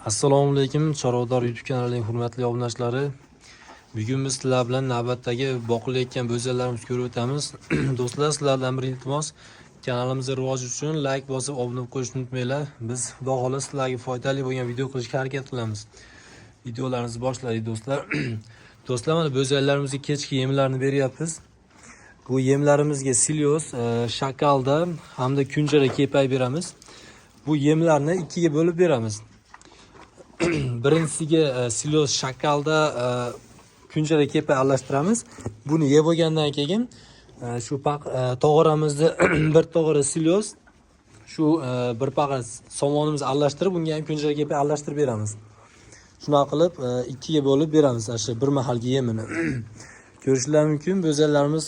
Assalomu alaykum, Chorvador YouTube kanalining hurmatli obunachilari. Bugun biz sizlar bilan navbatdagi boqilayotgan bo'zaklarimizni ko'rib o'tamiz. Do'stlar, sizlardan bir iltimos, kanalimizga rivoji uchun like bosib, obuna bo'lib qo'yishni unutmanglar. Biz xudo xohlasa sizlarga foydali bo'lgan video qilishga harakat qilamiz. Videolarimizni boshlaylik do'stlar. Do'stlar, mana bo'zaklarimizni kechki yemlarni beryapmiz. Bu yemlarimizga silioz, shakalda hamda kunjara kepay beramiz. Bu yemlarni ikkiga bo'lib beramiz. Birinchisiga silioz shakalda kunjara kepay aralashtiramiz. Buni yeb bo'lgandan keyin shu tog'oramizni bir tog'ora silioz, shu bir paqa somonimizni aralashtirib, bunga ham kunjara kepay aralashtirib beramiz. Shuna qilib ikkiga bo'lib beramiz shu bir mahalga yemini. Ko'rishlar mumkin, bo'zaklarimiz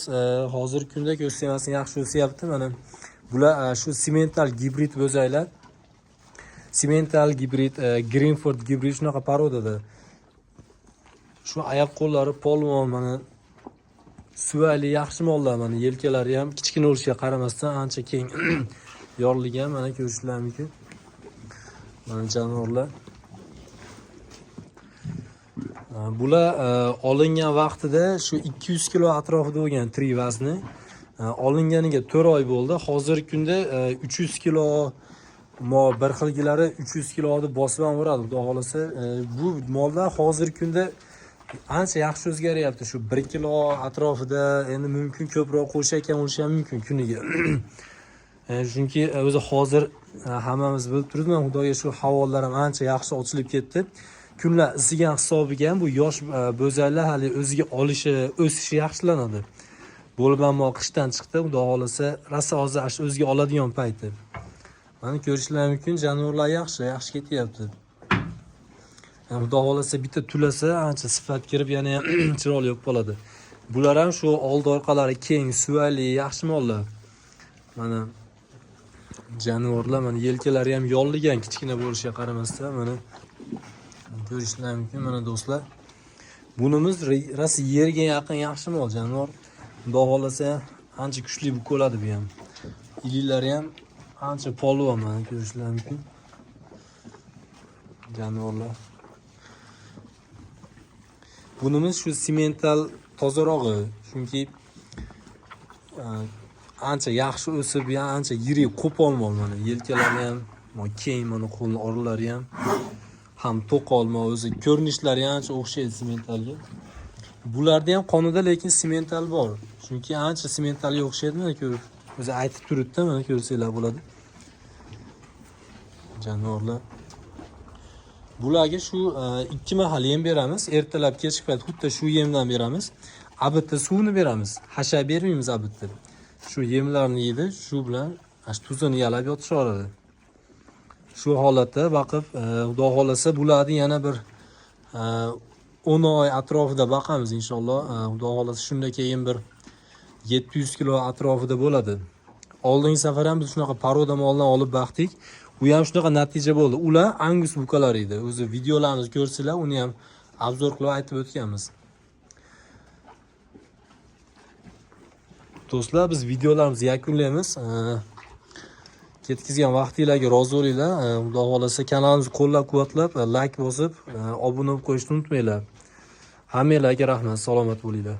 hozirgi kunda ko'rsamasini yaxshi o'syapti. Mana bular shu simental gibrid bo'zaklar. Simental gibrid, Greenford gibrid shunaqa parodada. Shu oyoq qo'llari polvon, mana suvali yaxshi mollar, mana yelkalari ham kichkina bo'lishiga qaramasdan ancha keng yorilgan, mana ko'rishlar mumkin. Mana jonivorlar. Bular olingan vaqtida shu 200 kilo atrofida bo'lgan tri vazni. Olinganiga 4 oy bo'ldi. Hozirgi kunda 300 kilo bir xilgilari 300 kiloni bosib ham uradi, xudo xolasa. Bu mollar hozirgi kunda ancha yaxshi o'zgaryapti. Shu 1 kilo atrofida, endi mumkin ko'proq qo'shayotgan bo'lishi ham mumkin kuniga. Chunki o'zi hozir hammamiz bilib turibmiz, xudoga shu havolar ham ancha yaxshi ochilib ketdi. Kunlar isigan hisobiga ham bu yosh bo'zaklar hali o'ziga olishi, o'sishi yaxshilanadi. Bo'lib ham qishdan chiqdi, xudo xolasa, rosa hozir o'ziga oladigan payti. Mana ko'rishlar mumkin, jonivorlar yaxshi ketyapti. Xudo xolasa bitta tulasa ancha sifat kirib, yana chiroyli bo'lib qoladi. Bular ham shu old orqalari keng, suvali, yaxshi mollar. Mana jonivorlar, mana yelkalari ham yolligan, kichkina bo'lishiga qaramasdan, mana ko'rishlar mumkin. Mana do'stlar, bunimiz rosa yerga yaqin yaxshi mol jonivor. Xudo xolasa ancha kuchli bo'ladi bu ham. Iliklari ham ancha polvon, mana ko'rishlar mumkin. Jonivorlar. Bunimiz shu simental tozarog'i, chunki ancha yaxshi o'sib, ancha yirik qo'pol mol, mana yelkalari ham keng, mana qo'lning oralari ham to'qol mol, o'zi ko'rinishlari ancha o'xshaydi simentalga. Bularda ham qonida lekin simental bor. Chunki ancha simentalga o'xshaydi, mana ko'rib, o'zi aytib turibdi, mana ko'rsanglar bo'ladi. Jonivorlar. Bularga shu 2 mahal yem beramiz. Ertalab kechki payt xuddi shu yemdan beramiz. Abitda suvni beramiz. Hashab bermaymiz abitda. Shu yemlarni yeydi, shu bilan tuzini yalab yotishaveradi. Shu holatda baqib, xudo xolasa bularni yana bir 10 oy atrofida baqamiz inshaalloh. Xudo xolasa shundan keyin bir 700 kilo atrofida bo'ladi. Oldingi safar ham biz shunaqa paroda moldan olib baqdik. U ham shunaqa natija bo'ldi. Ular Angus bukalar edi. O'zi videolarimizni ko'rsanglar, uni ham obzor qilib aytib o'tganmiz. Do'stlar, biz videolarimizni yakunlaymiz. Ketkizgan vaqtingizga rozi bo'linglar. Xudo xolasa kanalimizni qo'llab-quvvatlab, like bosib, obuna bo'lib qo'yishni unutmanglar. Hammanglarga rahmat, salomat bo'linglar.